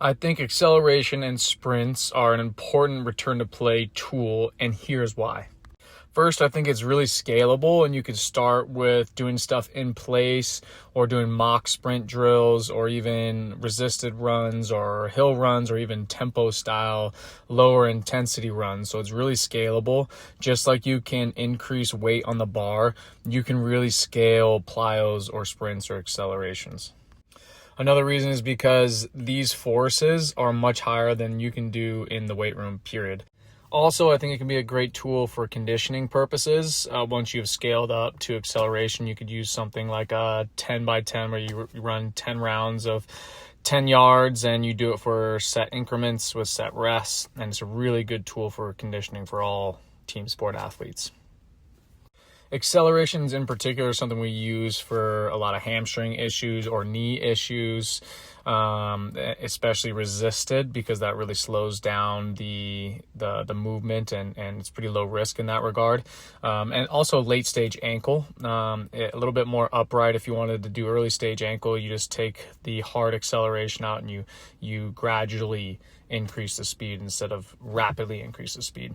I think acceleration and sprints are an important return to play tool, and here's why. First, I think it's really scalable, and you can start with doing stuff in place or doing mock sprint drills or even resisted runs or hill runs or even tempo style lower intensity runs. So it's really scalable. Just like you can increase weight on the bar, you can really scale plyos or sprints or accelerations. Another reason is because these forces are much higher than you can do in the weight room, period. Also, I think it can be a great tool for conditioning purposes. Once you've scaled up to acceleration, you could use something like a 10 by 10 where you run 10 rounds of 10 yards and you do it for set increments with set rests. And it's a really good tool for conditioning for all team sport athletes. Accelerations in particular is something we use for a lot of hamstring issues or knee issues, especially resisted, because that really slows down the movement and it's pretty low risk in that regard. And also late stage ankle, a little bit more upright. If you wanted to do early stage ankle, you just take the hard acceleration out and you gradually increase the speed instead of rapidly increase the speed.